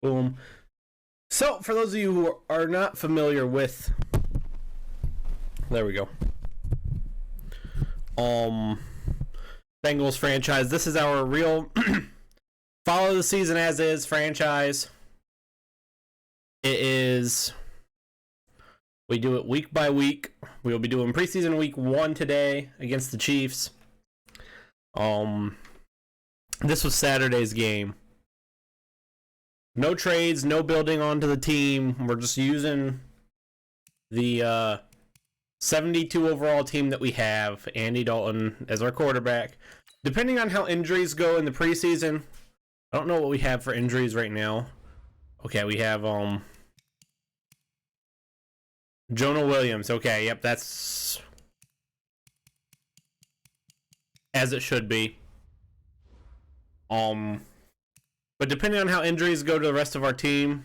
Boom. So, for those of you who are not familiar with... There we go. Bengals franchise. This is our real follow the season as is franchise. It is... We do it week by week. We will be doing preseason week 1 today against the Chiefs. This was Saturday's game. No trades, no building onto the team. We're just using the 72 overall team that we have. Andy Dalton as our quarterback. Depending on how injuries go in the preseason, I don't know what we have for injuries right now. Okay, we have Jonah Williams. Okay, yep, that's as it should be. But depending on how injuries go to the rest of our team,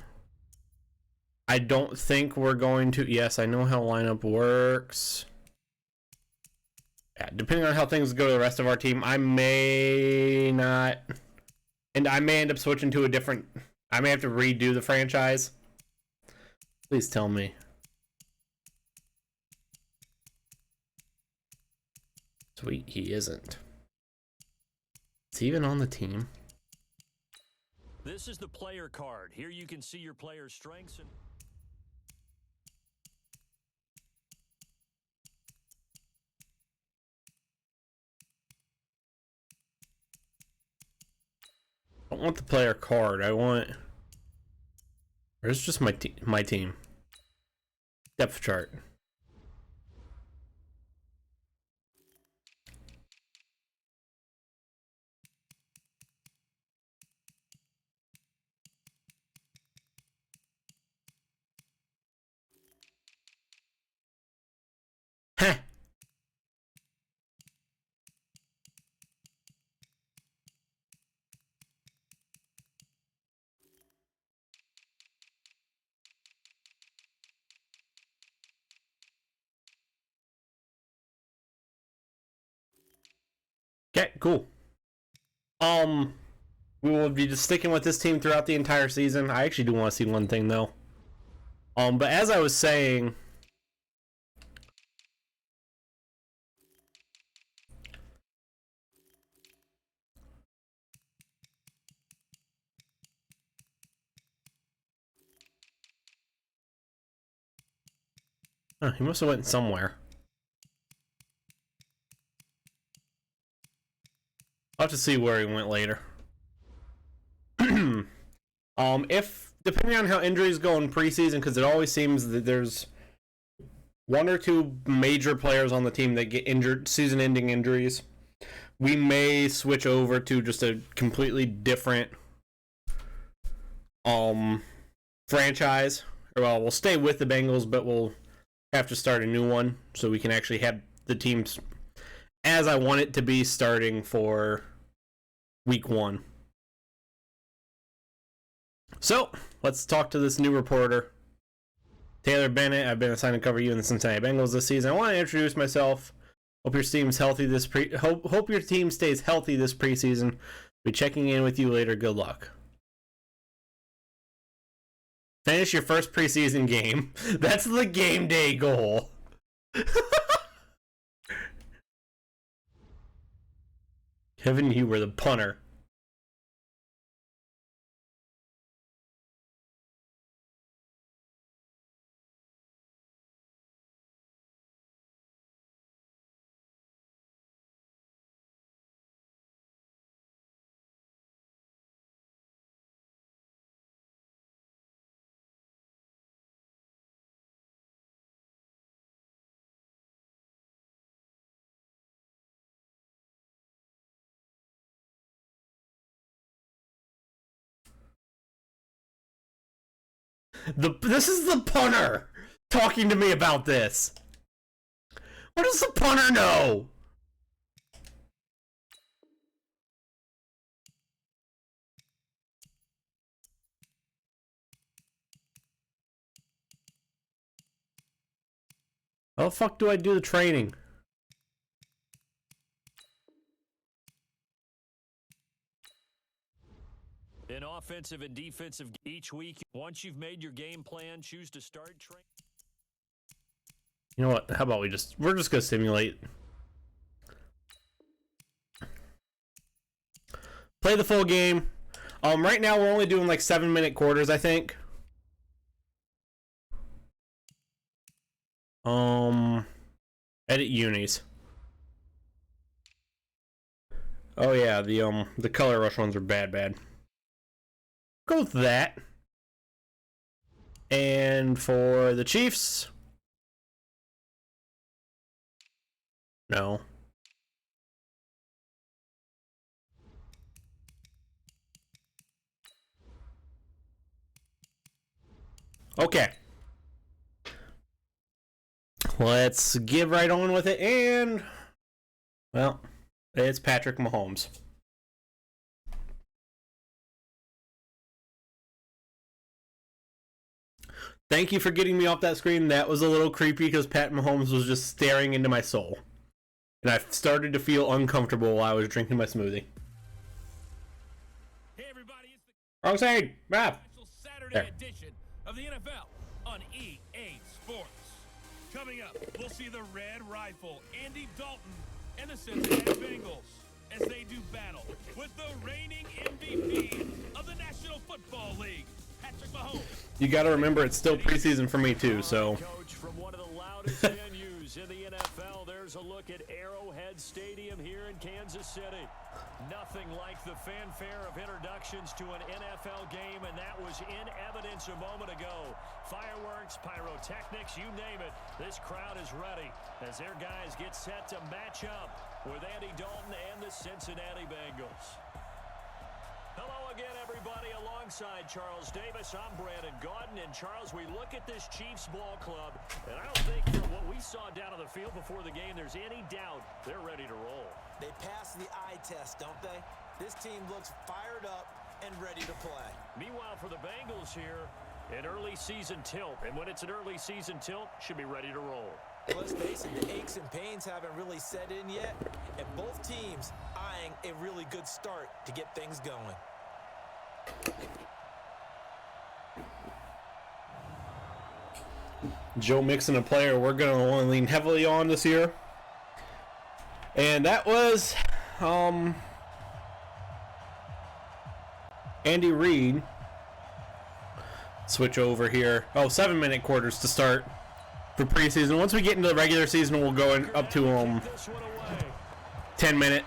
I don't think we're going to... Yes, I know how lineup works. Yeah, depending on how things go to the rest of our team, I may not... And I may end up switching to a different... I may have to redo the franchise. Please tell me. Sweet, he isn't. Is he even on the team? This is the player card. Here you can see your player's strengths and... I don't want the player card. I want... Where's just my team? Depth chart. Heh. Okay, cool. We will be just sticking with this team throughout the entire season. I actually do want to see one thing though. But as I was saying, he must have went somewhere. I'll have to see where he went later. If depending on how injuries go in preseason, because it always seems that there's one or two major players on the team that get injured, season-ending injuries, we may switch over to just a completely different franchise. Well, we'll stay with the Bengals, but we'll have to start a new one so we can actually have the teams as I want it to be starting for week 1. So, let's talk to this new reporter, Taylor Bennett. I've been assigned to cover you in the Cincinnati Bengals this season. I want to introduce myself. Hope your team's healthy hope your team stays healthy this preseason. Be checking in with you later. Good luck. Finish your first preseason game. That's the game day goal. Kevin, you were the punter. This is the punter talking to me about this. What does the punter know? How the fuck do I do the training? An offensive and defensive each week. Once you've made your game plan, choose to start training. You know what? How about we're just gonna simulate. Play the full game. Right now we're only doing like 7-minute quarters, I think. Edit unis. Oh yeah, the color rush ones are bad. Go with that. And for the Chiefs, no. Okay. Let's get right on with it, and well, it's Patrick Mahomes. Thank you for getting me off that screen. That was a little creepy because Pat Mahomes was just staring into my soul. And I started to feel uncomfortable while I was drinking my smoothie. Hey everybody, it's the Wrong side! Ah. special Saturday There. edition of the NFL on EA Sports. Coming up, we'll see the Red Rifle, Andy Dalton, and the Cincinnati Bengals as they do battle with the reigning MVP of the National Football League, Patrick Mahomes. You gotta remember it's still preseason for me too, so. Coach, from one of the loudest venues in the NFL, there's a look at Arrowhead Stadium here in Kansas City. Nothing like the fanfare of introductions to an NFL game, and that was in evidence a moment ago. Fireworks, pyrotechnics, you name it. This crowd is ready as their guys get set to match up with Andy Dalton and the Cincinnati Bengals. Hello again, everybody. Alongside Charles Davis, I'm Brandon Gaudin. And Charles, we look at this Chiefs ball club, and I don't think from what we saw down on the field before the game, there's any doubt they're ready to roll. They pass the eye test, don't they? This team looks fired up and ready to play. Meanwhile, for the Bengals here, an early season tilt. And when it's an early season tilt, should be ready to roll. Let's face it, the aches and pains haven't really set in yet, and both teams eyeing a really good start to get things going. Joe Mixon, a player we're going to want to lean heavily on this year. And that was Andy Reid. Switch over here. Oh, 7-minute quarters to start for preseason. Once we get into the regular season, we'll go up to 10-minute.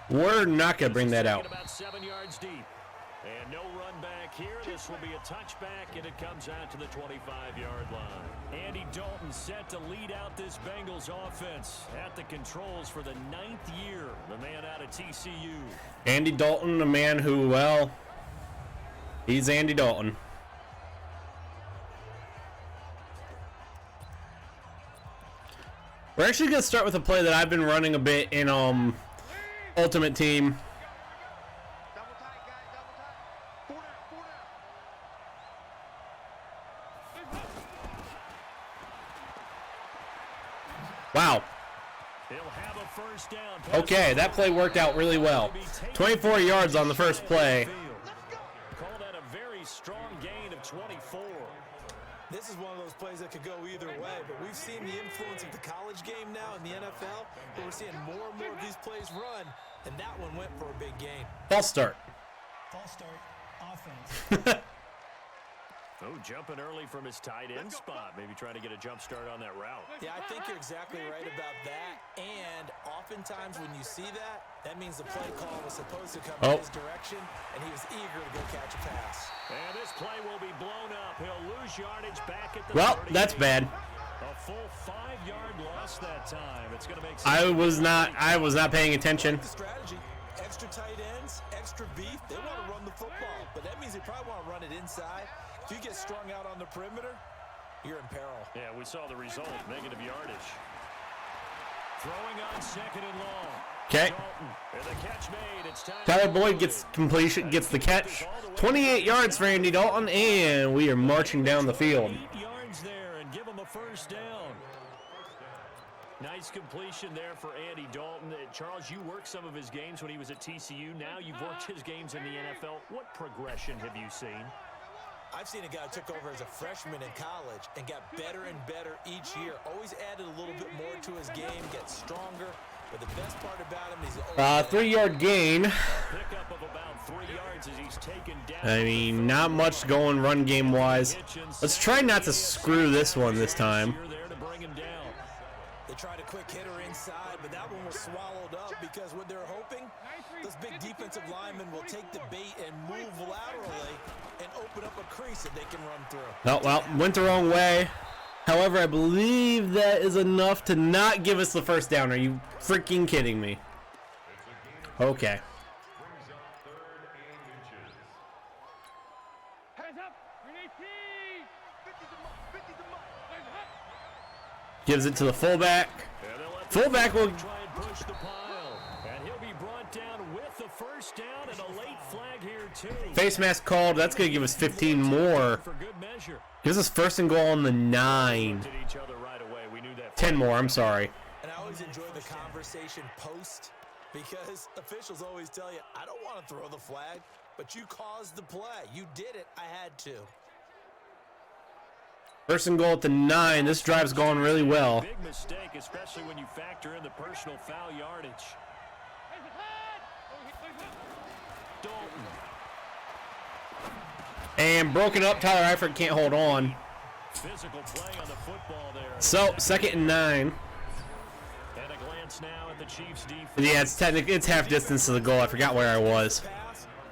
We're not going to bring that out. About 7 yards deep. And no run back here. This will be a touchback, and it comes out to the 25-yard line. Andy Dalton set to lead out this Bengals offense at the controls for the 9th year. The man out of TCU. Andy Dalton, a man who, well, he's Andy Dalton. We're actually going to start with a play that I've been running a bit in Ultimate Team. Wow. He'll have a first down. Okay, that play worked out really well. 24 yards on the first play. Call that a very strong gain of 24. This is one of those plays that could go either way, but we've seen the influence of the college game now in the NFL, but we're seeing more and more of these plays run, and that one went for a big gain. False start. False start, offense. Oh, jumping early from his tight end spot. Maybe trying to get a jump start on that route. Yeah, I think you're exactly right about that. And oftentimes when you see that, that means the play call was supposed to come in his direction, and he was eager to go catch a pass. And this play will be blown up. He'll lose yardage back at the 38. That's bad. A full 5-yard loss that time. It's going to make sense. I was not paying attention. The strategy, extra tight ends, extra beef. They want to run the football, but that means they probably want to run it inside. If you get strung out on the perimeter, you're in peril. Yeah, we saw the result, negative yardage. Throwing on second and long. Okay. And the catch made. It's time. Tyler Boyd gets the catch. 28 yards for Andy Dalton, and we are marching down the field. 8 yards there and give him a first down. Nice completion there for Andy Dalton. Charles, you worked some of his games when he was at TCU. Now you've worked his games in the NFL. What progression have you seen? I've seen a guy who took over as a freshman in college and got better and better each year. Always added a little bit more to his game, gets stronger. But the best part about him is 3-yard gain. Pickup of about 3 yards as he's taken down. I mean, not much going run game wise. Let's try not to screw this one this time. They tried a quick hitter inside, but that one was swallowed up because what they're hoping, those big defensive linemen will take the bait and move laterally and open up a crease that they can run through. Oh, well, went the wrong way. However, I believe that is enough to not give us the first down. Are you freaking kidding me? Okay. Gives it to the fullback. Fullback will try and push the pile, and he'll be brought down with the first down and a late flag here too. Face mask called. That's going to give us 15 more. For good measure. Gives us first and goal on the 9. Did each other right away. We knew that. 10 more. I'm sorry. And I always enjoy the conversation post because officials always tell you, I don't want to throw the flag, but you caused the play. You did it. I had to. First and goal at the 9. This drive's going really well. Big mistake, especially when you factor in the personal foul yardage. Dalton. And broken up. Tyler Eifert can't hold on. Physical play on the football there. So, 2nd and 9. And a glance now at the Chiefs defense. Yeah, it's half distance to the goal. I forgot where I was.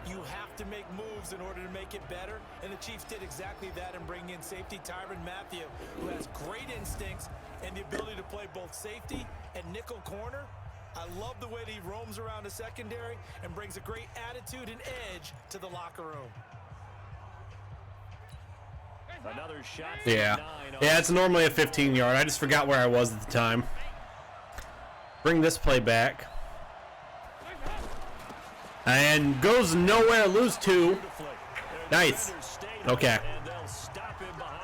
You have to make moves in order to make it better, and the Chiefs did exactly that and bring in safety Tyrann Mathieu, who has great instincts and the ability to play both safety and nickel corner. I love the way that he roams around the secondary and brings a great attitude and edge to the locker room. Another shot. Yeah. Yeah, it's normally a 15-yard. I just forgot where I was at the time. Bring this play back. And goes nowhere. Lose 2. Nice. Okay.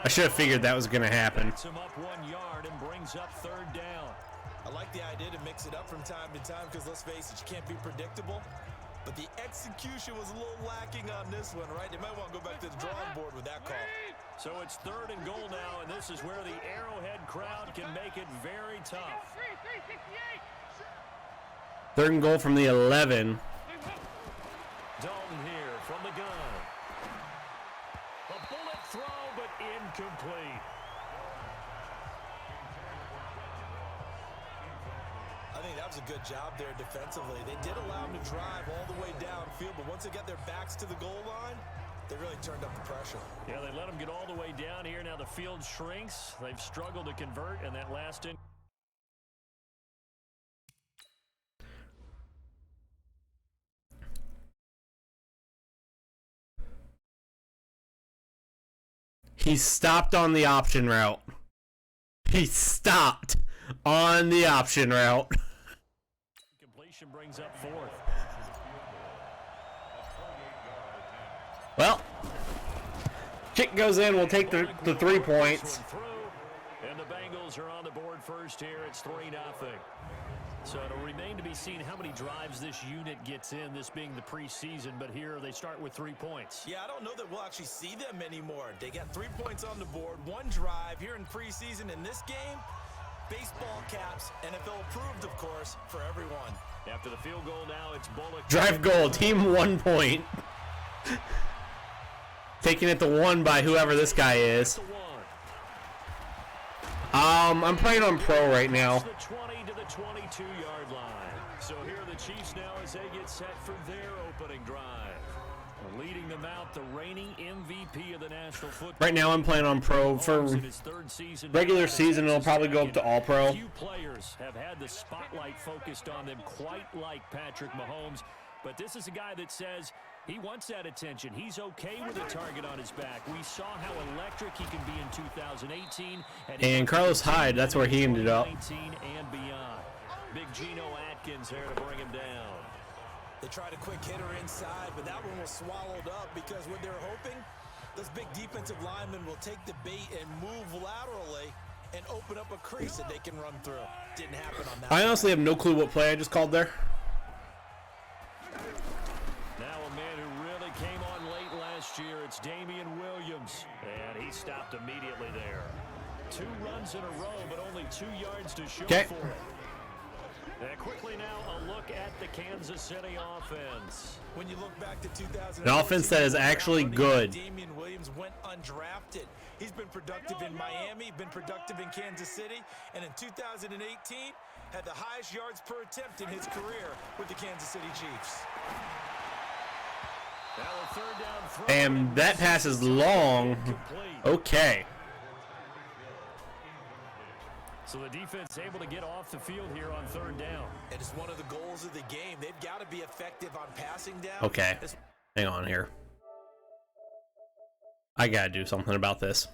I should have figured that was going to happen. Him up 1 yard and brings up 3rd down. I like the idea to mix it up from time to time because, let's face it, you can't be predictable. But the execution was a little lacking on this one, right? They might want to go back to the drawing board with that call. So it's 3rd and goal now, and this is where the Arrowhead crowd can make it very tough. 3rd and goal from the 11. Dalton here from the gun. A bullet throw, but incomplete. I think that was a good job there defensively. They did allow them to drive all the way downfield, but once they got their backs to the goal line, they really turned up the pressure. Yeah, they let them get all the way down here. Now the field shrinks. They've struggled to convert, and that last in. He stopped on the option route. He stopped on the option route. Completion brings up 4th. Well, kick goes in. We'll take the 3 points. And the Bengals are on the board first here. It's 3-0. So it'll remain to be seen how many drives this unit gets in, this being the preseason, but here they start with 3 points. Yeah, I don't know that we'll actually see them anymore. They got 3 points on the board, 1 drive here in preseason. In this game, baseball caps, NFL approved, of course, for everyone. After the field goal now, it's Bullock. Drive goal, team 1 point. Taking it to 1 by whoever this guy is. I'm playing on pro right now. The 20 to the 22-yard line. So here are the Chiefs now as they get set for their opening drive. Leading them out, the reigning MVP of the National Football. Right now I'm playing on pro. For regular season, it'll probably go up to all pro. Few players have had the spotlight focused on them quite like Patrick Mahomes, but this is a guy that says he wants that attention. He's okay with a target on his back. We saw how electric he can be in 2018. And Carlos Hyde, that's where he ended up. And beyond. Big Geno Atkins there to bring him down. They tried a quick hitter inside, but that one was swallowed up because what they're hoping, those big defensive linemen will take the bait and move laterally and open up a crease that they can run through. Didn't happen on that. I honestly have no clue what play I just called there. Now a man who really came on late last year, it's Damian Williams. And he stopped immediately there. 2 runs in a row, but only 2 yards to show for it. And quickly now, a look at the Kansas City offense. When you look back to 2000, An offense that is actually good. Damian Williams went undrafted. He's been productive in Miami, been productive in Kansas City, and in 2018 had the highest yards per attempt in his career with the Kansas City Chiefs. Now a third down throw. And that pass is long. Okay. So the defense able to get off the field here on third down. It is one of the goals of the game. They've got to be effective on passing down. Okay. Hang on here. I gotta do something about this.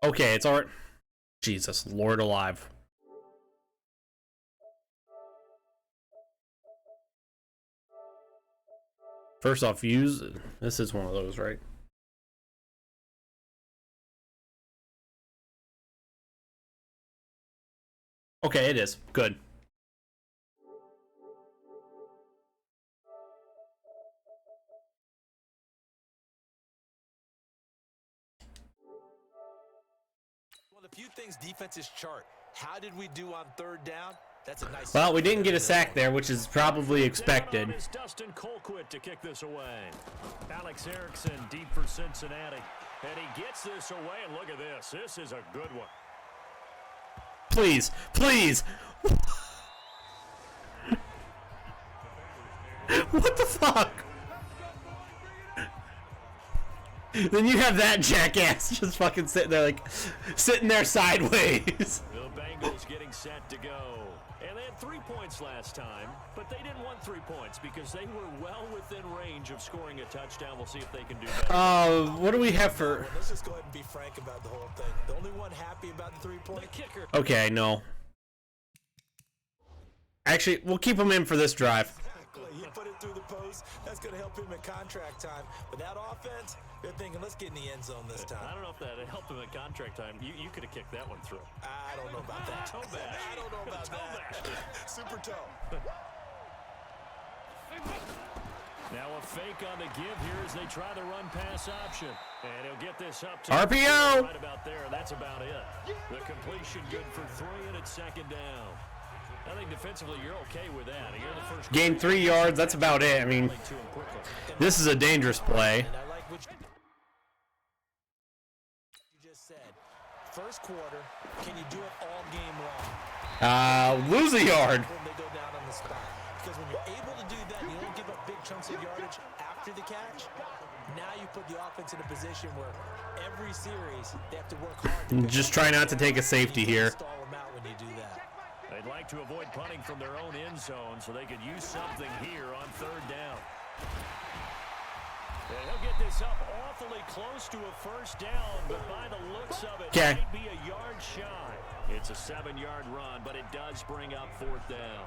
Okay, it's alright. Jesus, Lord alive. First off, use... This is one of those, right? Okay, it is. Good. One of the few things defenses chart. How did we do on third down? That's a nice. Well, we didn't get a sack there, which is probably expected. Is Dustin Colquitt to kick this away. Alex Erickson deep for Cincinnati. And he gets this away, and look at this. This is a good one. Please, please. What the fuck? Then you have that jackass just fucking sitting there, like, sitting there sideways. The Bengals getting set to go. And they had 3 points last time, but they didn't want 3 points because they were well within range of scoring a touchdown. We'll see if they can do better. What do we have for... Let's just go ahead and be frank about the whole thing. The only one happy about the 3-point kicker. Okay, no. Actually, we'll keep him in for this drive. Exactly. He put it through the post. That's going to help him at contract time. But that offense, they're thinking, let's get in the end zone this time. I don't know if that helped him at contract time. You could have kicked that one through. I don't know about that. Toe bash. I don't know about that. Super toe. Now a fake on the give here as they try the run pass option. And he'll get this up to RPO. right about there. That's about it. The completion good for 3, and it's second down. I think defensively you're okay with that. You're the first. Gain 3 yards. That's about it. I mean, this is a dangerous play. And I like what you just said. First quarter, can you do it all game long? Lose a yard. When they go down on the spot. Because when you're able to do that and you don't give up big chunks of yardage after the catch, now you put the offense in a position where every series they have to work hard. Just try not to take a safety here. Stall them out when you do that. They'd like to avoid punting from their own end zone so they could use something here on third down. And he'll get this up awfully close to a first down, but by the looks of it, Okay. might be a yard shy. It's a 7-yard run, but it does bring up fourth down.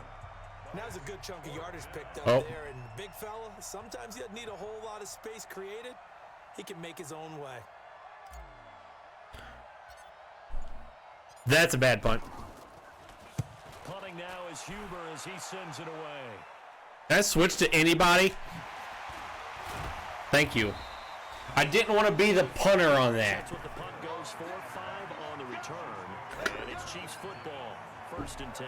Now's a good chunk of yardage picked up there, and big fella, sometimes he doesn't need a whole lot of space created. He can make his own way. That's a bad punt. Punting now is Huber as he sends it away. Can I switch to anybody? Thank you. I didn't want to be the punter on that. That's what the punt goes for. 5 on the return. And it's Chiefs football. 1st and 10.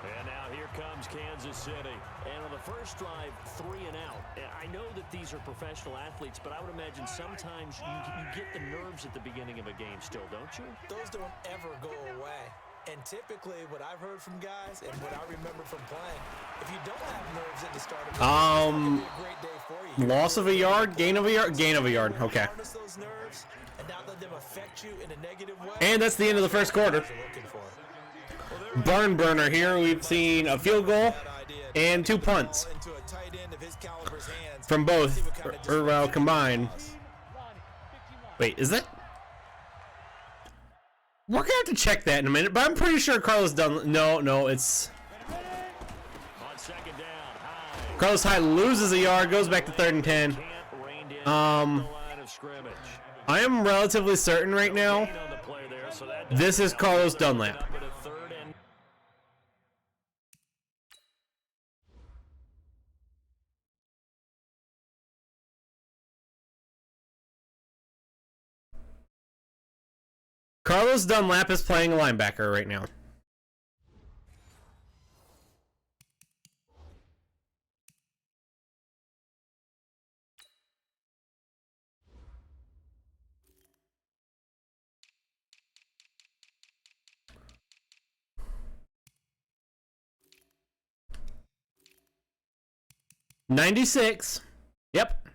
And now here comes Kansas City. And on the first drive, 3 and out. And I know that these are professional athletes, but I would imagine sometimes you get the nerves at the beginning of a game still, don't you? Those don't ever go away. And typically, what I've heard from guys and what I remember from playing, if you don't have nerves at the start of the game, it's a great day for you. Loss of a yard, gain of a yard, gain of a yard. Okay. Harness those nerves and not let them affect you in a negative way. And that's the end of the first quarter. Barn burner here. We've seen a field goal and 2 punts from both, or combined. Wait, is that? We're gonna have to check that in a minute, but I'm pretty sure Carlos done. No, it's On second down, Hyde. Carlos Hyde loses a yard, goes back to 3rd and 10. Can't rein in the line of scrimmage. I am relatively certain right now Gain on the play there, so that this is Carlos Dunlap. up at a third and Carlos Dunlap is playing a linebacker right now. $96. Yep.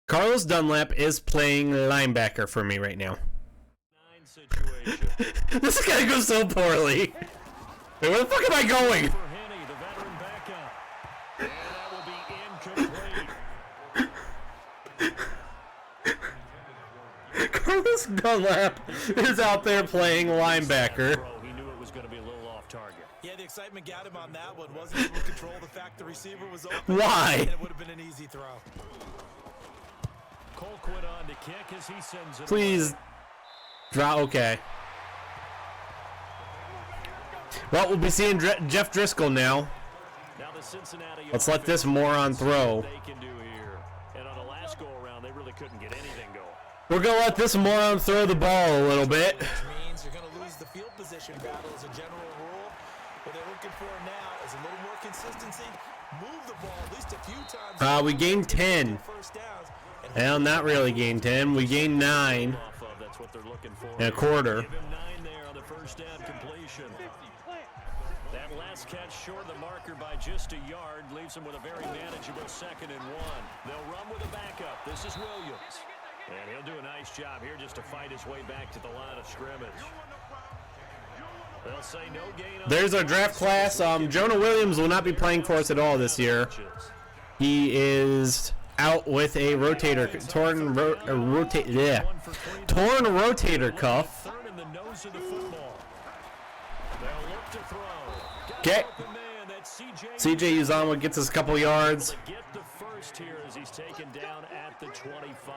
Carlos Dunlap is playing linebacker for me right now. 9 situation. This is gonna go so poorly. Wait, where the fuck am I going? For Henney, the veteran backup. And that will be incomplete. Carlos Dunlap is out there playing linebacker. He knew it was going to be a little off target. Yeah, the excitement got him on that one. Wasn't able to control the fact the receiver was open. Why? And it would have been an easy throw. Colquitt on to kick as he sends it Please. away. Draw. Okay. Well, we'll be seeing Jeff Driscoll now. Now the Cincinnati Let's let this offense moron throw. they can do here. And on the last go around, they really couldn't get anything going. We're gonna let this moron throw the ball a little bit. Which means you're going to lose the field position battle as a general rule. What they're looking for now is a little more consistency. Move the ball at least a few times. We gained 10. First downs. Well, not really gained 10. We gained 9 Off of, that's what they're looking for. and a quarter. Give him 9 there on the first down completion. That last catch short of the marker by just a yard leaves him with a very manageable 2nd and 1. They'll run with a backup. This is Williams. And he'll do a nice job here just to fight his way back to the line of scrimmage. They'll say no gain on There's our draft class. Jonah Williams will not be playing for us at all this year. He is out with a torn rotator cuff. Third in the nose of the football. They'll look to throw. Okay. The man, that's CJ Uzomah gets us a couple yards. Get the first here as he's taken down at the 25.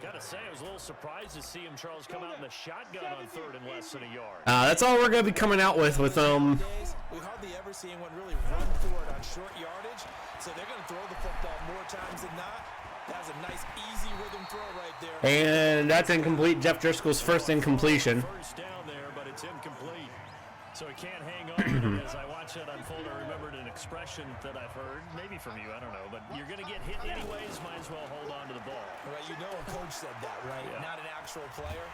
Gotta say, I was a little surprised to see him, Charles, come out in the shotgun on 3rd and less than a yard. That's all we're gonna be coming out with We hardly ever see anyone really run for it on short yardage, so they're going to throw the football more times than not. That's a nice, easy rhythm throw right there. And that's incomplete. Jeff Driscoll's first incompletion. First down there, but it's incomplete. So he can't hang on. As I watch that unfold, I remembered an expression that I've heard, maybe from you, I don't know, but you're going to get hit anyways, might as well hold on to the ball. Right, you know a coach said that, right? Yeah. Not an actual player.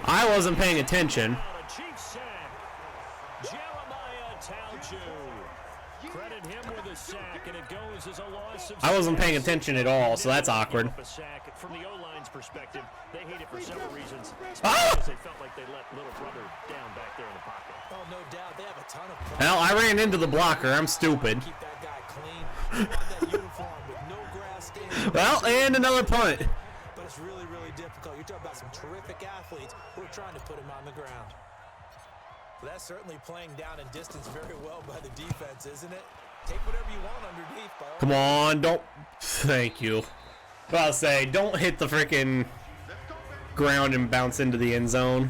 I wasn't paying attention. A chief sack. Jeremiah Tauchu. Credit him with a sack, and it goes as a loss of I wasn't paying 6. attention at all, so that's awkward. A sack. From the O-line's perspective, they hate it for several reasons. Ah! Because they felt like they let little brother down back there in the pocket. Oh, no doubt. They have a ton of Well, I ran into the blocker. I'm stupid. keep that guy clean. You want that uniform with no grass stains. Well, and another punt. But it's really, really difficult. You're talking about some terrific athletes who are trying to put him on the ground. Well, that's certainly playing down in distance very well by the defense, isn't it? Take whatever you want underneath. By all Come on, don't. Thank you. Well, I'll say, don't hit the freaking ground and bounce into the end zone.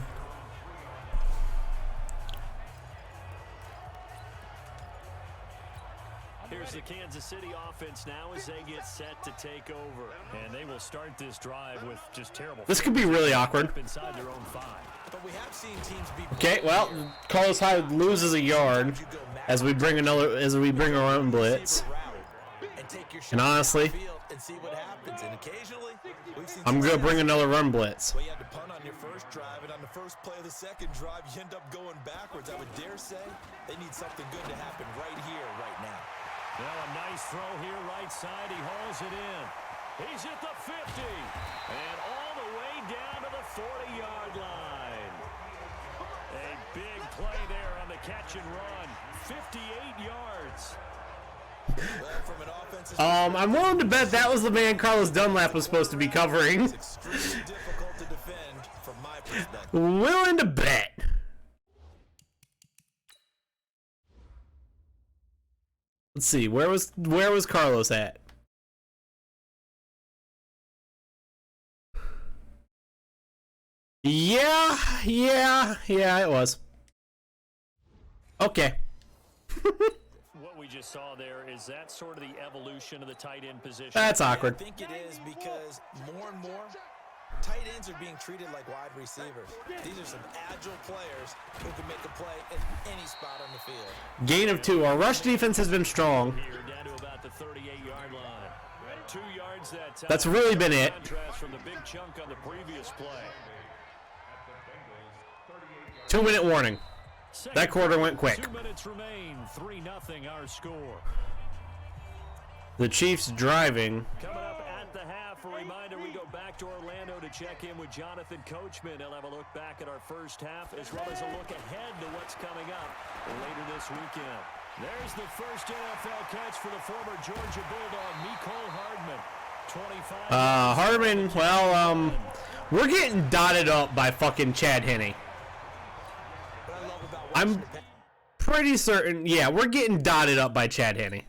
Here's the Kansas City offense now as they get set to take over. And they will start this drive with just terrible. This could be really awkward. Inside their own 5. But we have seen teams be Okay, well, Carlos Hyde loses a yard as we bring our own blitz. And honestly, I'm gonna bring another run blitz. Well, you had to punt on your first drive, and on the first play of the second drive, you end up going backwards. I would dare say they need something good to happen right here, right now. Well, a nice throw here right side. He hauls it in. He's at the 50. And all the way down to the 40-yard line. A big play there on the catch and run. 58 yards. Well, from an offensive I'm willing to bet that was the man Carlos Dunlap was supposed to be covering. it's extremely difficult to defend from my perspective. Willing to bet. Let's see. Where was Carlos at? Yeah, it was. Okay. What we just saw there, is that sort of the evolution of the tight end position? That's awkward. I think it is because more and more tight ends are being treated like wide receivers. These are some agile players who can make a play in any spot on the field. Gain of 2. Our rush defense has been strong. Here down to about the 38-yard line. 2 yards that time. That's really been it. Contrast from the big chunk on the previous play. 2-minute warning. That quarter went quick. 2 minutes remain. 3-0 our score. The Chiefs driving. Coming up at the half, a reminder we go back to Orlando to check in with Jonathan Coachman. He'll have a look back at our first half as well as a look ahead to what's coming up later this weekend. There's the first NFL catch for the former Georgia Bulldog, Mecole Hardman. 25. Hardman, well, we're getting dotted up by fucking Chad Henne. I'm pretty certain, yeah, we're getting dotted up by Chad Henne. Game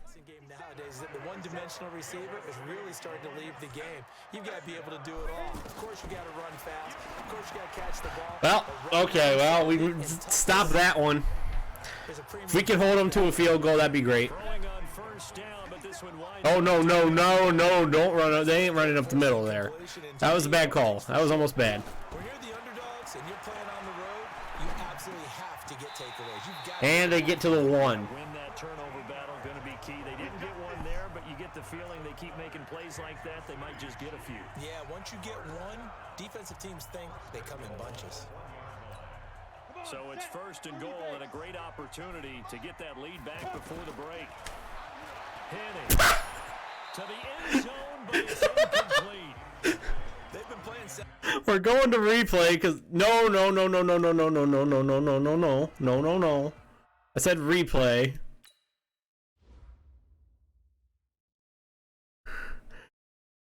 nowadays, the one-dimensional receiver is really starting to leave the game. You've got to be able to do it all. Of course, you got to run fast. Of course, you got to catch the ball. Well, okay, well, we can stop that one. If we can hold them to a field goal, that'd be great. Oh, no, don't run. They ain't running up the middle there. That was a bad call. That was almost bad. When you're the underdogs and you're playing on the road, you absolutely have to get takeaways. You've got And they get to the 1. Win that turnover battle, going to be key. They didn't get one there, but you get the feeling they keep making plays like that, they might just get a few. Yeah, once you get one, defensive teams think they come in bunches. So it's first and goal and a great opportunity to get that lead back before the break. Henne to the end zone, but it's incomplete. They've been playing. We're going to replay because no. I said replay.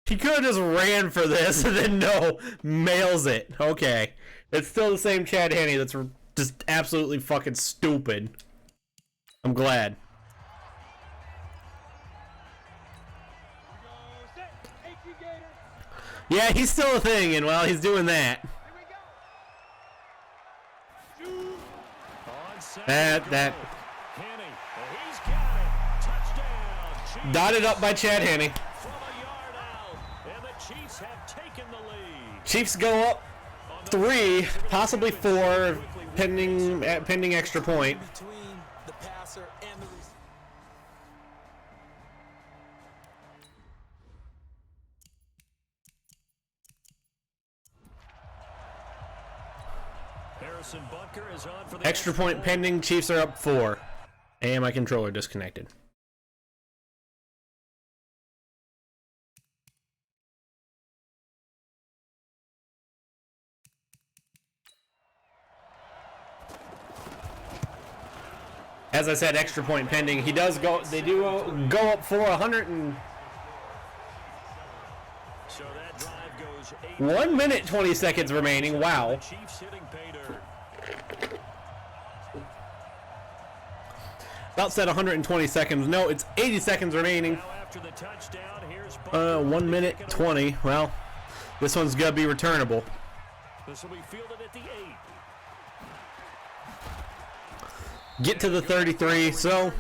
He could have just ran for this and then no, mails it. Okay. It's still the same Chad Henne that's just absolutely fucking stupid. I'm glad. Yeah, he's still a thing, and well, he's doing that. That. Dotted up by Chad Henne. Chiefs go up 3, possibly 4, pending extra point. Extra point pending. Chiefs are up 4. And my controller disconnected. As I said, extra point pending. He does go. They do go up for 100 and. So that drive goes 1 minute 20 seconds remaining. Wow. About said 120 seconds. No, it's 80 seconds remaining. 1 minute 20. Well, this one's gonna be returnable. This will be fielded at the 8. Get to the 33. So,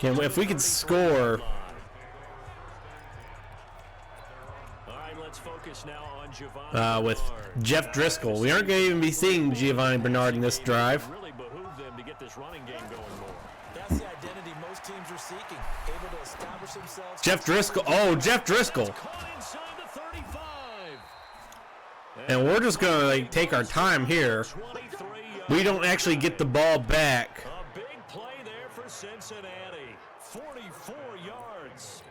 if we could score. With Jeff Driscoll. We aren't going to even be seeing Giovanni Bernard in this drive. That's the identity most teams are seeking, able to establish themselves. Jeff Driscoll. Oh, Jeff Driscoll. And we're just going to take our time here. We don't actually get the ball back. A big play there for Cincinnati. 44 yards.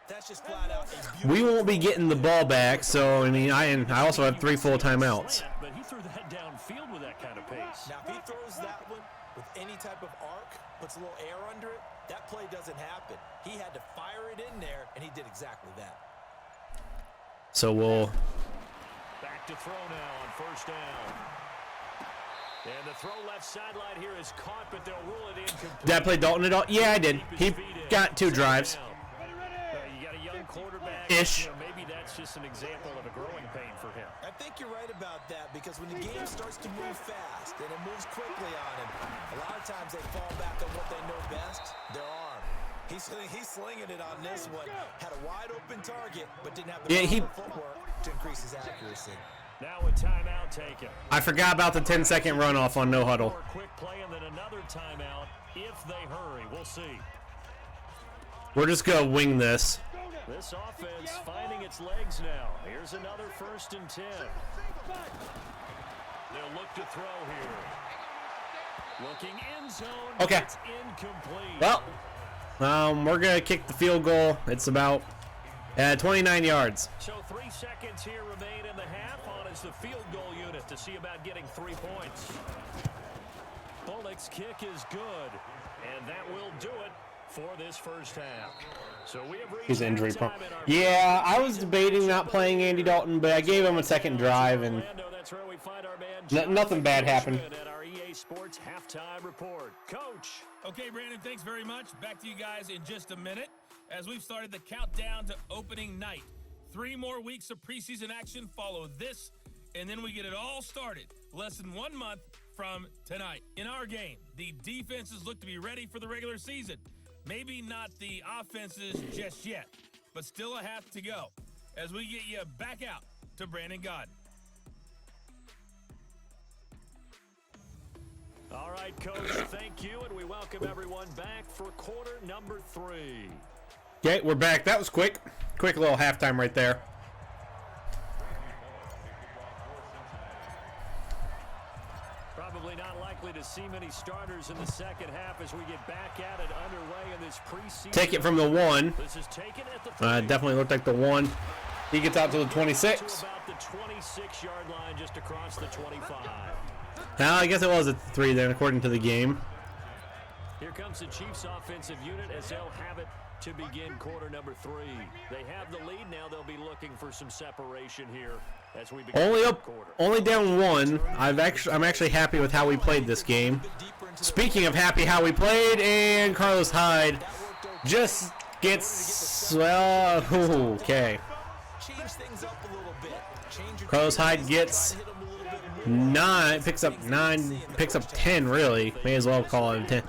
That's just flat out. We won't be getting the ball back, so I mean, I also have 3 full timeouts. But he threw that downfield with that kind of pace. Now, if he throws that one with any type of arc, puts a little air under it, that play doesn't happen. He had to fire it in there, and he did exactly that. So we'll back to throw now on first down. And the throw left sideline here is caught, but they'll rule it incomplete. Did I play Dalton at all? Yeah, I did. He got 2 drives. You got a young quarterback. Ish. You know, maybe that's just an example of a growing pain for him. I think you're right about that because when the game starts to move fast and it moves quickly on him, a lot of times they fall back on what they know best, their arm. He's slinging it on this one. Had a wide open target, but didn't have the footwork to increase his accuracy. Now a timeout taken. I forgot about the 10-second runoff on no huddle. Quick play and then another timeout if they hurry. We'll see. We're just going to wing this. This offense finding its legs now. Here's another 1st and 10. They'll look to throw here. Looking end zone. Okay. It's incomplete. Well, we're going to kick the field goal. It's about 29 yards. So 3 seconds here remain in the half on as the field goal unit to see about getting 3 points. Bullock's kick is good, and that will do it for this first half. So we have reached He's injury prone. halftime in our Yeah, I was debating not playing Andy Dalton, but I gave him a second drive, and That's where we find our man nothing bad happened. at our EA Sports halftime report. Coach. Okay, Brandon, thanks very much. Back to you guys in just a minute as we've started the countdown to opening night. 3 more weeks of preseason action follow this, and then we get it all started less than 1 month from tonight. In our game, the defenses look to be ready for the regular season. Maybe not the offenses just yet, but still a half to go as we get you back out to Brandon Godden. All right, Coach, thank you, and we welcome everyone back for quarter number 3. Okay, we're back. That was quick. Quick little halftime right there. Probably not likely to see many starters in the second half as we get back at it underway in this preseason. Take it from the 1. This is taken at the Definitely looked like the 1. He gets out to the 26. To about the 26-yard line, just across the 25. Now, I guess it was a 3 then, according to the game. Here comes the Chiefs offensive unit as they'll have it to begin quarter number 3. They have the lead now. They'll be looking for some separation here as we begin the quarter. Only down 1. I'm actually happy with how we played this game. Speaking of happy how we played, and Carlos Hyde just gets okay. Carlos Hyde gets 9, picks up 10 really. May as well call it 10.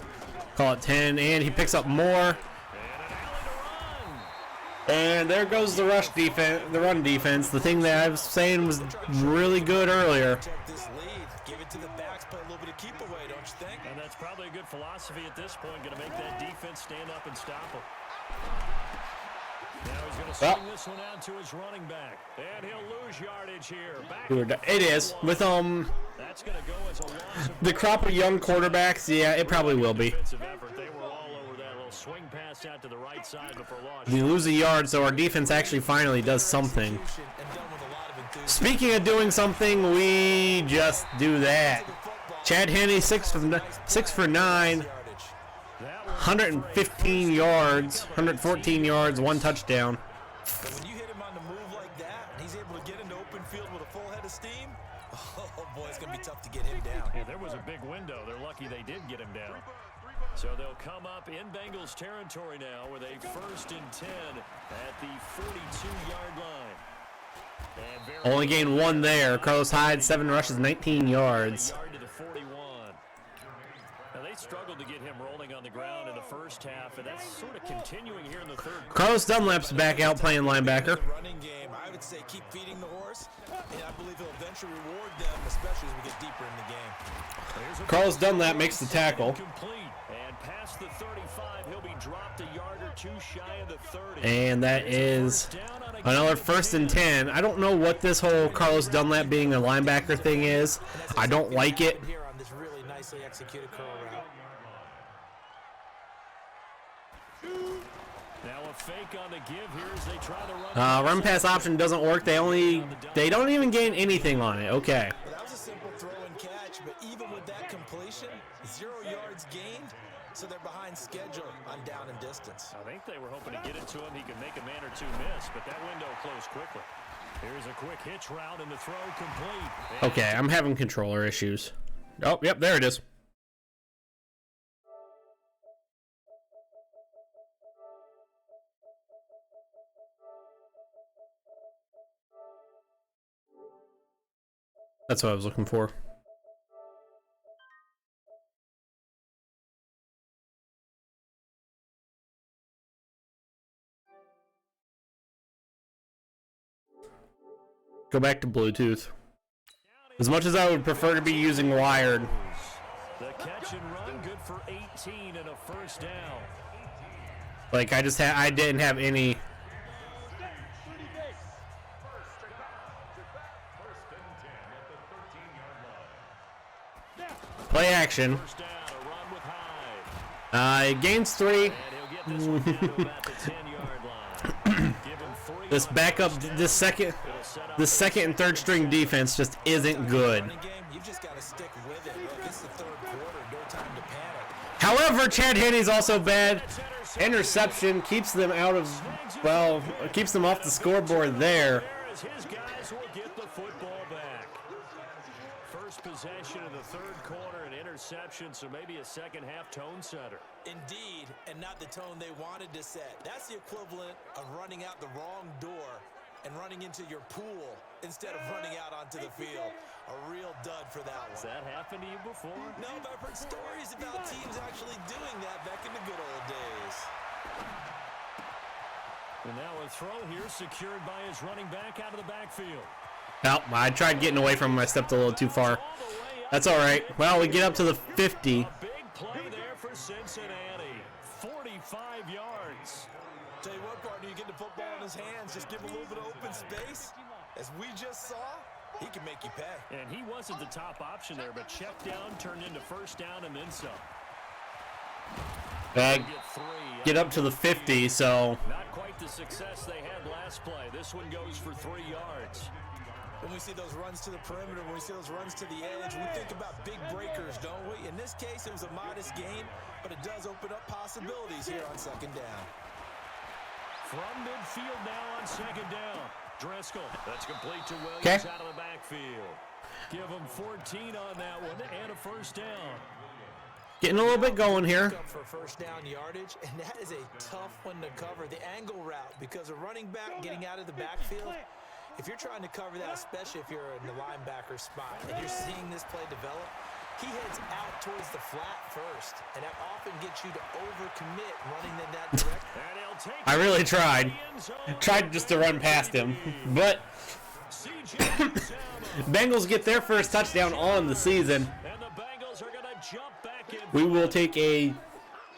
Call it 10, and he picks up more. And there goes the rush defense, the run defense, the thing that I was saying was really good earlier. Give it to the backs, play a little bit of keep away, don't you think? And that's probably a good philosophy at this point, going to make that defense stand up and stop him. Now he's going to swing this one out to his running back, and he'll lose yardage here. It is with That's going to go as a loss of the crop of young quarterbacks. Yeah, it probably will be. defensive effort. They were all over that little swing pass out to the right side before loss. We lose a yard, so our defense actually finally does something. Speaking of doing something, we just do that. Chad Henne, 6 for 9, 115 yards, 114 yards, 1 touchdown. When you hit him on the move like that, and he's able to get into open field with a full head of steam, oh boy, it's going to be tough to get him down. Yeah, there was a big window. They're lucky they did get him down. So they'll come up in Bengals territory now with a 1st and 10 at the 42-yard line. Only gained 1 there. Carlos Hyde, 7 rushes, 19 yards. To the 41. Now they struggled to get him rolling on the ground in the first half, and that's sort of continuing here in the third. Carlos Dunlap's back out playing linebacker. Running game, I would say keep feeding the horse, and I believe he'll eventually reward them, especially as we get deeper in the game. Carlos Dunlap makes the tackle. Complete. And past the 35, he'll be dropped a yard or 2 shy of the 30. And that is another 1st and 10. I don't know what this whole Carlos Dunlap being a linebacker thing is. I don't like it. Here on this really nicely executed curl route. Now a fake on the give here as they try to run. Run pass option doesn't work. They don't even gain anything on it. Okay. Well, that was a simple throw and catch, but even with that completion, 0 yards gained, so they're behind schedule on down and distance. I think they were hoping to get it to him. He could make a man or 2 miss, but that window closed quickly. Here's a quick hitch route and the throw complete. Okay, I'm having controller issues. Oh, yep, there it is. That's what I was looking for. Go back to Bluetooth. As much as I would prefer to be using wired. The catch and run, good for 18 and a first down. Like I didn't have any. Play action. First down, a run with Hyde. Gains 3. And he'll get this one down to about the 10-yard line. Give him 3 This on backup, first down. this second and third string defense just isn't good. Running game, you just got to stick with it. Look, it's the third quarter. No time to panic. However, Chad Henney's also bad. Interception keeps them out of, well, keeps them off the scoreboard there. As his guys will get the football back. First possession of the third quarter, an interception, so maybe a second half tone setter. Indeed, and not the tone they wanted to set. That's the equivalent of running out the wrong door and running into your pool instead of running out onto the field. A real dud for that Has one. that happened to you before? No, but I've heard stories about teams actually doing that back in the good old days. And now a throw here secured by his running back out of the backfield. Oh, I tried getting away from him. I stepped a little too far. That's all right. Well, we get up to the 50. A big play there for Cincinnati. 45 yards. Tell you what, partner, you get the football in his hands, just give him a little bit of open space. As we just saw, he can make you pay. And he wasn't the top option there, but check down turned into first down and then some. Get up to the 50, so Not quite the success they had last play. This one goes for 3 yards. When we see those runs to the perimeter, when we see those runs to the edge, we think about big breakers, don't we? In this case, it was a modest gain, but it does open up possibilities here on second down. From midfield now on second down. Driscoll. That's complete to Williams out of the backfield. Give him 14 on that one and a first down. getting a little bit going here. For first down yardage, and that is a tough one to cover. The angle route, because a running back getting out of the backfield, if you're trying to cover that, especially if you're in the linebacker spot and you're seeing this play develop, he heads out towards the flat first, and that often gets you to overcommit running in that direction. I really tried. Tried just to run past him, but Bengals get their first touchdown on the season. And the Bengals are going to jump back in. We will take a...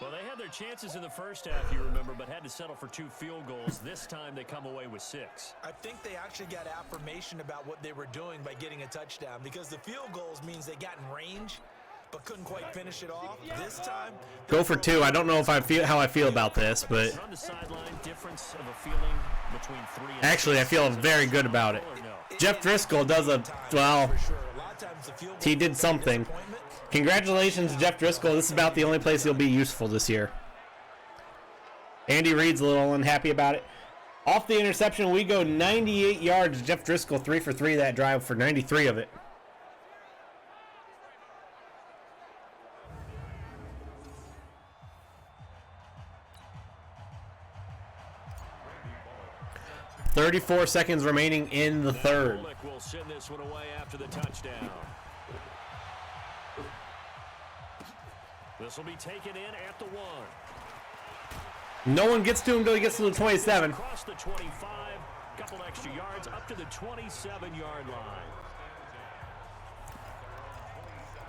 Well, they had their chances in the first half, you remember, but had to settle for 2 field goals. This time they come away with 6. I think they actually got affirmation about what they were doing by getting a touchdown, because the field goals means they got in range but couldn't quite finish it off. This time, Go for 2. I don't know if I feel how I feel about this, but On the sideline, difference of a feeling between 3 and actually I feel very good about it. Jeff Driscoll does a, well, he did something. Congratulations, Jeff Driscoll. This is about the only place he'll be useful this year. Andy Reid's a little unhappy about it. Off the interception, we go 98 yards. Jeff Driscoll 3 for 3 that drive for 93 of it. .34 seconds remaining in the third. Bullock will send this one away after the touchdown. This will be taken in at the 1. No one gets to him until he gets to the 27. Across the 25, couple extra yards up to the 27-yard line.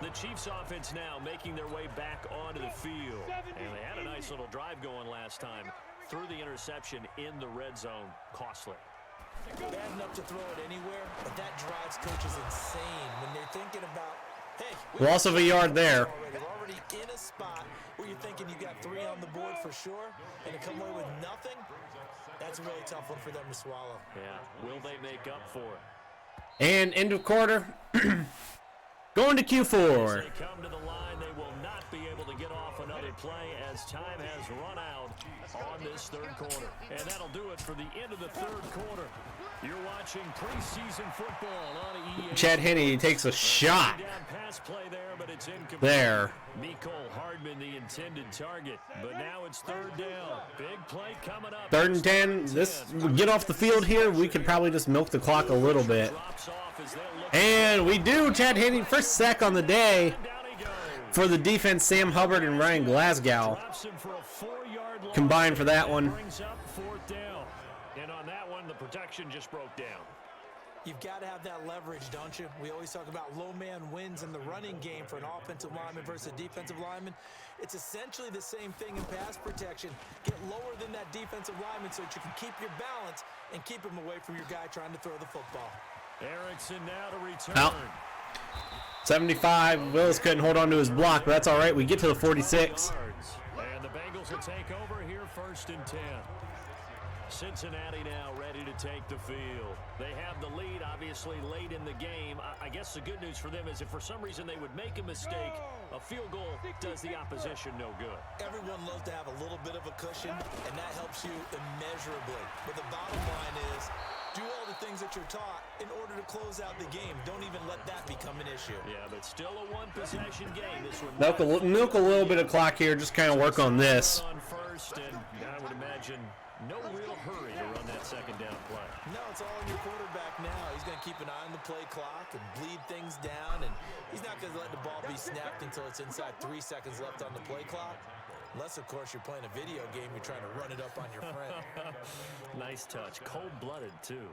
The Chiefs offense now making their way back onto the field. And they had a nice little drive going last time. Threw the interception in the red zone. Costly. bad enough to throw it anywhere, but that drives coaches insane when they're thinking about, hey, loss of a yard there. We're already in a spot where you're thinking you got 3 on the board for sure, and to come away with nothing, that's a really tough one for them to swallow. Yeah, will they make up for it? And end of quarter. Going to Q4. As they come to the line, they will not be able to get off another play as time has run out on this third quarter. And that'll do it for the end of the third quarter. You're watching preseason football on EA. Chad Henne takes a shot. Down pass play there, but there. Mecole Hardman, the intended target, but now it's third down. Big play coming up. 3rd and 10. This get off the field here. We could probably just milk the clock a little bit. And we do. Chad Henne, first sack on the day for the defense. Sam Hubbard and Ryan Glasgow combined for that one. Brings up 4th down. And on that one, the protection just broke down. You've got to have that leverage, don't you? We always talk about low man wins in the running game for an offensive lineman versus a defensive lineman. It's essentially the same thing in pass protection. Get lower than that defensive lineman so that you can keep your balance and keep him away from your guy trying to throw the football. Erickson now to return. Out. 75. Willis couldn't hold on to his block, but that's all right. We get to the 46. And the Bengals will take over here 1st and 10. Cincinnati now ready to take the field. They have the lead, obviously, late in the game. I guess the good news for them is if for some reason they would make a mistake, a field goal does the opposition no good. Everyone loves to have a little bit of a cushion, and that helps you immeasurably. But the bottom line is, do all the things that you're taught in order to close out the game. Don't even let that become an issue. Yeah, but still a one-possession game. This one Milk a little bit of clock here. Just kind of work on this. on first, and I would imagine no real hurry to run that 2nd down play. No, it's all on your quarterback now. He's going to keep an eye on the play clock and bleed things down, and he's not going to let the ball be snapped until it's inside 3 seconds left on the play clock. Unless, of course, you're playing a video game, you're trying to run it up on your friend. Nice touch. Cold-blooded, too.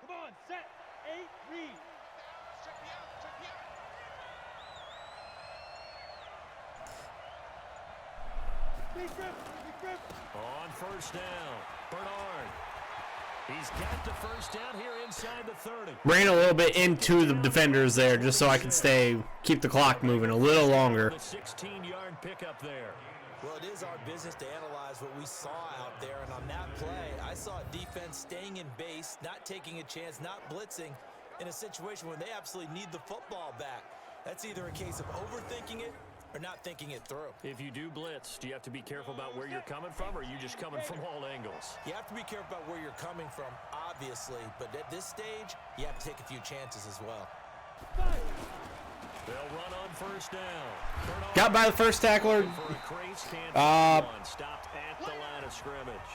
Come on, set, 8, read. On 1st down, Bernard. He's got the 1st down here inside the 30. Ran a little bit into the defenders there just so I could keep the clock moving a little longer. The 16-yard pickup there. Well, it is our business to analyze what we saw out there, and on that play, I saw a defense staying in base, not taking a chance, not blitzing, in a situation where they absolutely need the football back. That's either a case of overthinking it or not thinking it through. If you do blitz, do you have to be careful about where you're coming from, or are you just coming from all angles? You have to be careful about where you're coming from, obviously, but at this stage, you have to take a few chances as well. They'll run on 1st down. Bernard Got by the first tackler. for a Crates can't stopped at the line of scrimmage.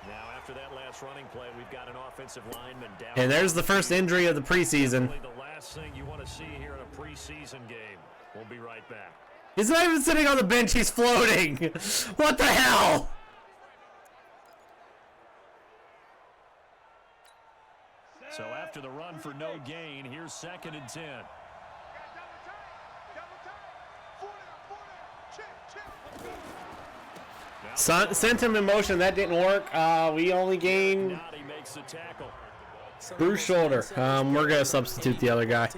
Now, after that last running play, we've got an offensive lineman down. And there's the first injury of the preseason. Probably the last thing you want to see here in a preseason game. We'll be right back. He's not even sitting on the bench. He's floating. What the hell? So after the run for no gain, here's 2nd and 10. Sent him in motion. That didn't work. We only gained Now he makes the tackle. Bruce Shoulder. We're going to substitute the other guy.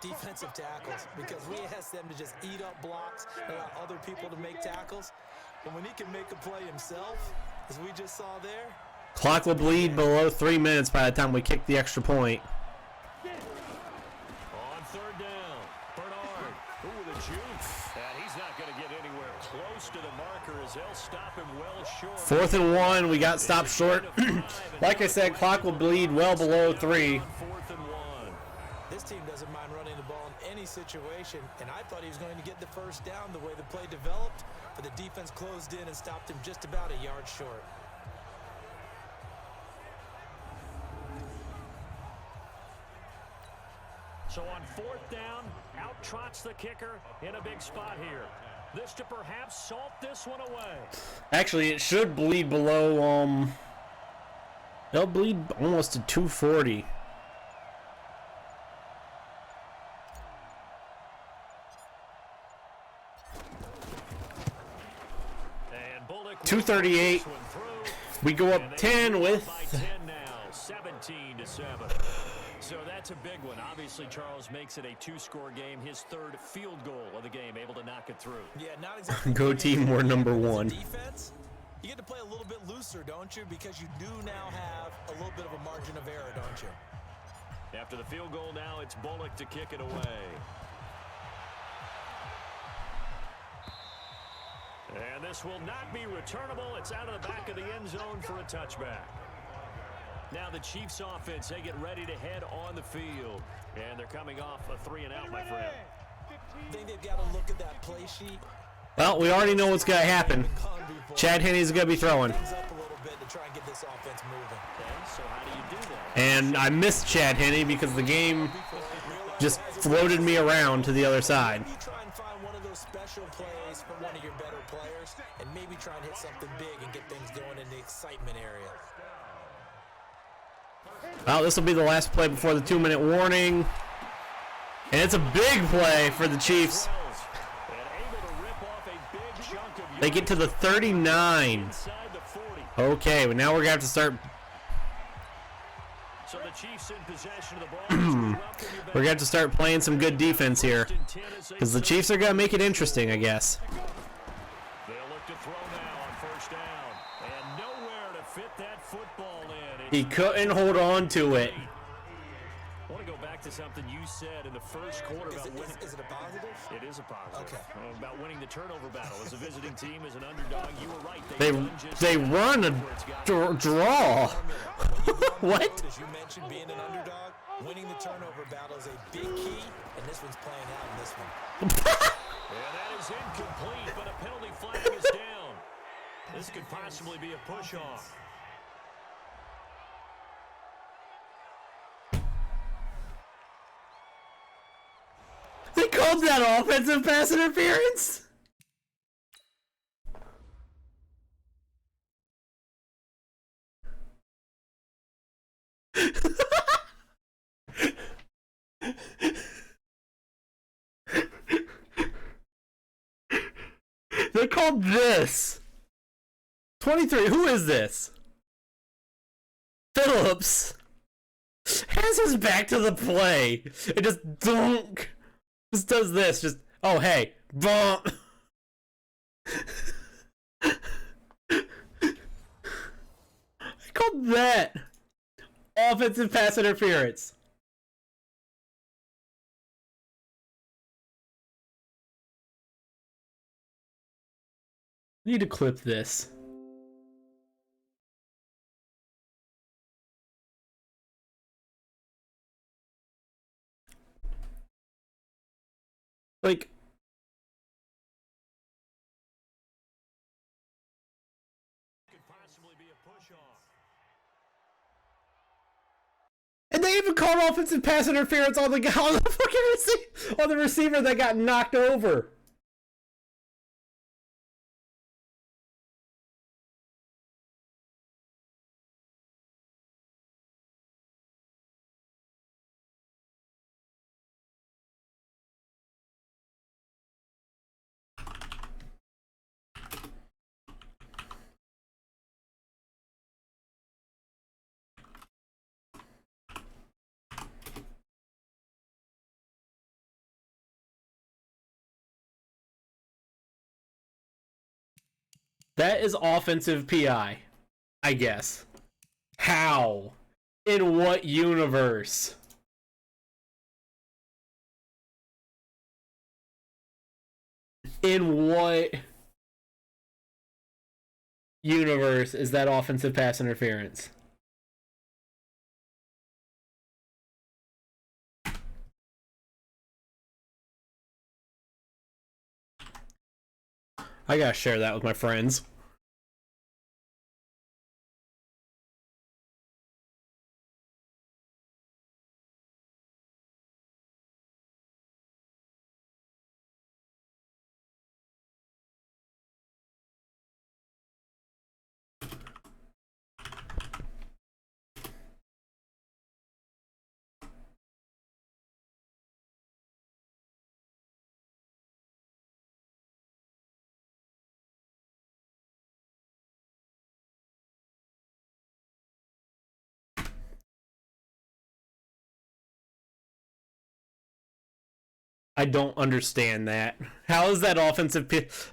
Defensive tackles, because we ask them to just eat up blocks and allow other people to make tackles. And when he can make a play himself, as we just saw there. Clock will bleed below 3 minutes by the time we kick the extra point. On 3rd down, Bernard. Ooh, the juke. And he's not going to get anywhere close to the marker as they'll stop him well short. 4th and 1. We got stopped short. Like I said, clock will bleed well below 3. 4th and 1. This team doesn't mind running the ball in any situation, and I thought he was going to get the 1st down the way the play developed, but the defense closed in and stopped him just about a yard short. So on 4th down, out trots the kicker in a big spot here. This to perhaps salt this one away. Actually, it should bleed below, it'll bleed almost to 240. And Bullock 238. We go up 10 with... by 10 now, 17-7. So that's a big one. Obviously, Charles makes it a 2-score game. His 3rd field goal of the game, able to knock it through. Yeah, not exactly. Go team, we're number 1. Defense, you get to play a little bit looser, don't you? Because you do now have a little bit of a margin of error, don't you? After the field goal now, it's Bullock to kick it away. And this will not be returnable. It's out of the back of the end zone for a touchback. Now the Chiefs offense, they get ready to head on the field. And they're coming off a 3-and-out, my friend. I think they've got to look at that play sheet. Well, we already know what's going to happen. Chad Henne's going to be throwing. And I missed Chad Henne because the game just floated me around to the other side. Maybe try and find one of those special plays for one of your better players, and maybe try and hit something big and get things going in the excitement area. Well, this will be the last play before the 2-minute warning. And it's a big play for the Chiefs. They get to the 39. Okay, but now we're going to have to start. So the Chiefs in possession of the ball. We're going to have to start playing some good defense here. Because the Chiefs are going to make it interesting, I guess. They'll look to throw now on first down. And nowhere to fit that football in. He couldn't hold on to it. I want to go back to something you said in the first quarter about winning. Is it a positive? It is a positive. Okay. About winning the turnover battle. As a visiting team, as an underdog, you were right. They run a draw. What? As you mentioned, being an underdog, winning the turnover battle is a big key, and this one's playing out in this one. And that is incomplete, but a penalty flag is down. This could possibly be a push-off. They called that offensive pass interference? They called this. 23. Who is this? Phillips has his back to the play. It just dunk. Just does this. Just, oh, hey. Bump. I called that offensive pass interference. Need to clip this. Like, Could possibly be a push-off. and they even called offensive pass interference on the on the receiver that got knocked over. That is offensive PI, I guess. How? In what universe? In what universe is that offensive pass interference? I gotta share that with my friends. I don't understand that. How is that offensive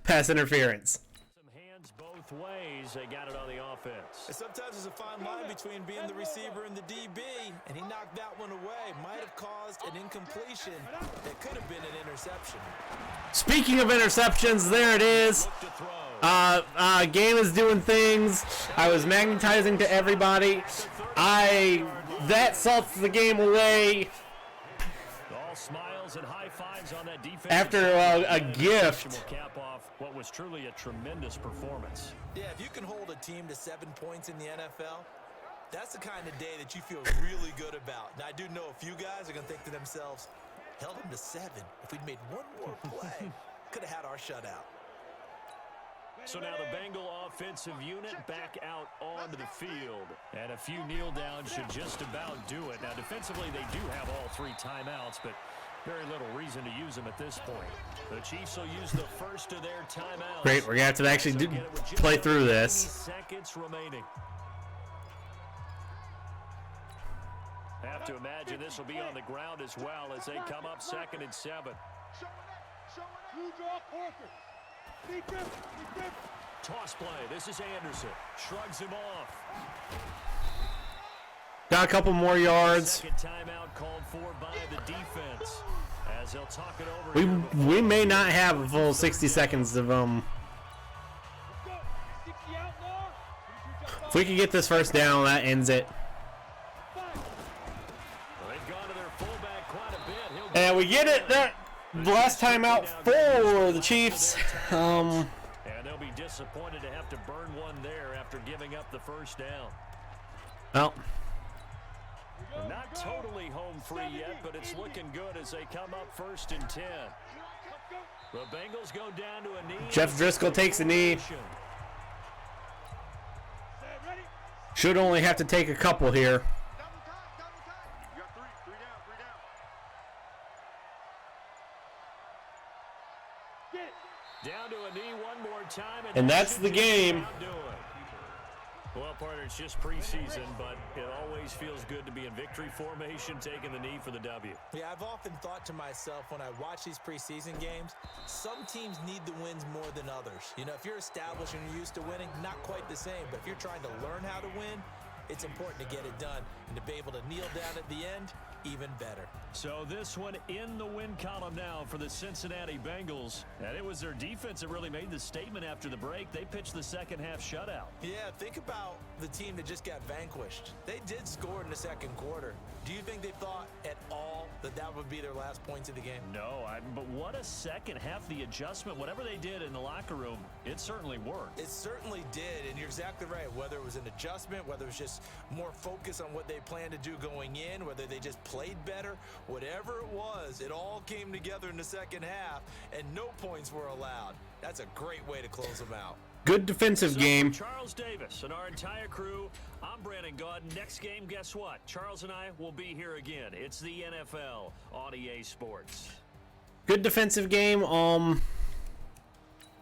pass interference? Some hands both ways. They got it on the offense. And sometimes there's a fine line between being the receiver and the DB, and he knocked that one away. Might have caused an incompletion that could have been an interception. Speaking of interceptions, there it is. Look to throw. Game is doing things. I was magnetizing to everybody. That salts the game away. All smiles and high fives on that defense. After a gift. Will cap off what was truly a tremendous performance. Yeah, if you can hold a team to 7 points in the NFL, that's the kind of day that you feel really good about. Now, I do know a few guys are going to think to themselves, held them to 7. If we'd made one more play, could have had our shutout. So now the Bengal offensive unit back out onto the field. And a few kneel downs should just about do it. Now defensively they do have all 3 timeouts, but very little reason to use them at this point. The Chiefs will use the first of their timeouts. Great, we're going to have to actually play through this. Seconds remaining. Have to imagine this will be on the ground as well as they come up 2nd and 7. Toss play. This is Anderson. Shrugs him off. Got a couple more yards. Second timeout called for by the defense. As they'll talk it over. We may not have a full 60 seconds of If we could get this first down, that ends it. They've gone to their fullback quite a bit. And we get it. That last timeout for the Chiefs. And they'll be disappointed to have to burn one there after giving up the first down. Well, Not totally home free yet, but it's looking good as they come up 1st and 10. The Bengals go down to a knee. Jeff Driscoll takes a knee. Should only have to take a couple here. Down to a knee one more time. And that's the game. Well, partner, it's just preseason, but it always feels good to be in victory formation, taking the knee for the W. Yeah, I've often thought to myself when I watch these preseason games, some teams need the wins more than others. You know, if you're established and you're used to winning, not quite the same. But if you're trying to learn how to win, it's important to get it done. And to be able to kneel down at the end, even better. So this one in the win column now for the Cincinnati Bengals. And it was their defense that really made the statement after the break. They pitched the second half shutout. Yeah, think about the team that just got vanquished. They did score in the 2nd quarter. Do you think they thought at all that that would be their last points of the game? No, but what a second half. The adjustment, whatever they did in the locker room, it certainly worked. It certainly did, and you're exactly right. Whether it was an adjustment, whether it was just more focus on what they planned to do going in, whether they just played better, whatever it was, it all came together in the 2nd half, and no points were allowed. That's a great way to close them out. Good defensive game. Charles Davis and our entire crew, I'm Brandon Gaudin. Next game, guess what? Charles and I will be here again. It's the NFL on EA Sports. Good defensive game. Let's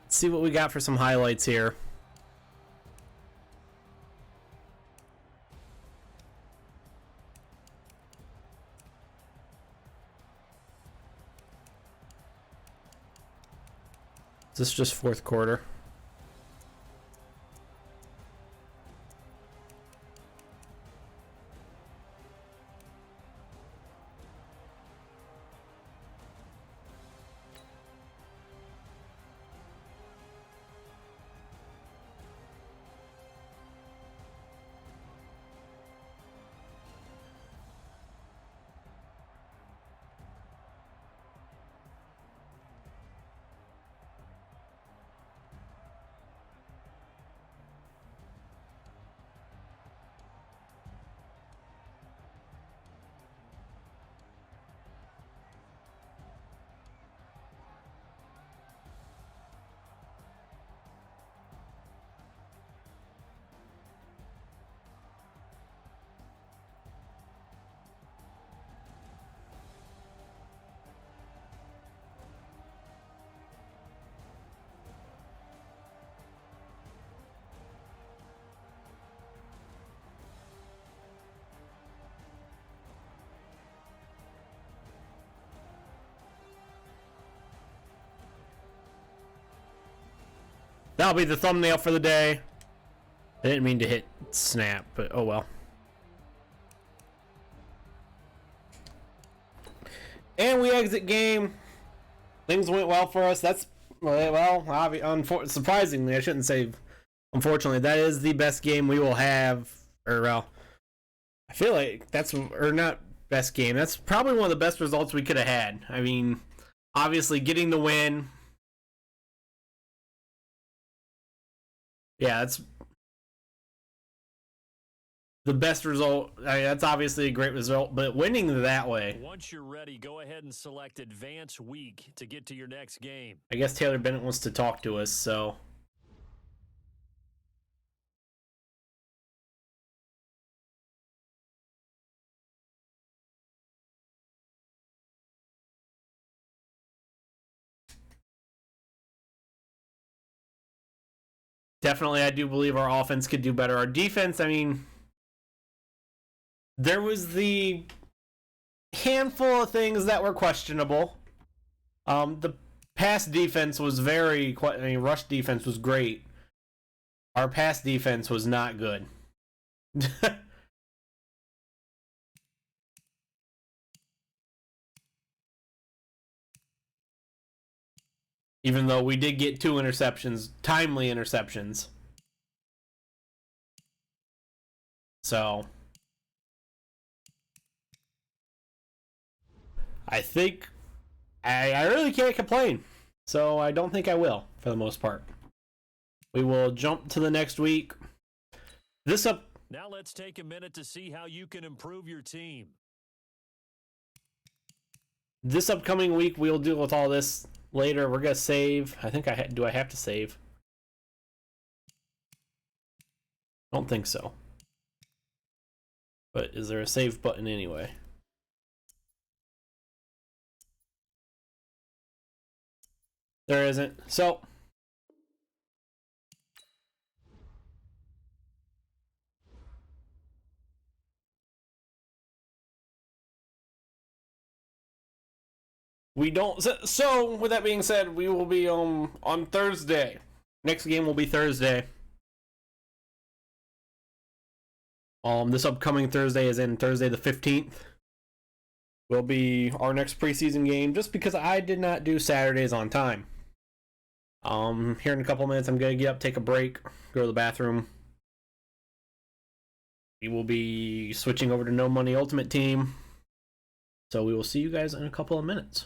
see what we got for some highlights here. Is this just 4th quarter? That'll be the thumbnail for the day. I didn't mean to hit snap, but oh well. And we exit game. Things went well for us. That's, well, surprisingly, I shouldn't say unfortunately, that is the best game we will have. Or, well, I feel like that's, or not best game. That's probably one of the best results we could have had. I mean, obviously getting the win. Yeah, that's the best result. I mean, that's obviously a great result, but winning that way. Once you're ready, go ahead and select Advance Week to get to your next game. I guess Taylor Bennett wants to talk to us, so. Definitely, I do believe our offense could do better. Our defense, I mean, there was the handful of things that were questionable. The pass defense was rush defense was great. Our pass defense was not good. Even though we did get 2 interceptions, timely interceptions. So, I think I really can't complain. So I don't think I will, for the most part. We will jump to the next week. Now let's take a minute to see how you can improve your team. This upcoming week, we'll deal with all this later. We're going to save. I think do I have to save? I don't think so. But is there a save button anyway? There isn't. So, we don't. So, with that being said, we will be on Thursday. Next game will be Thursday. This upcoming Thursday is in Thursday the 15th. Will be our next preseason game, just because I did not do Saturdays on time. Here in a couple minutes, I'm gonna get up, take a break, go to the bathroom. We will be switching over to No Money Ultimate Team. So we will see you guys in a couple of minutes.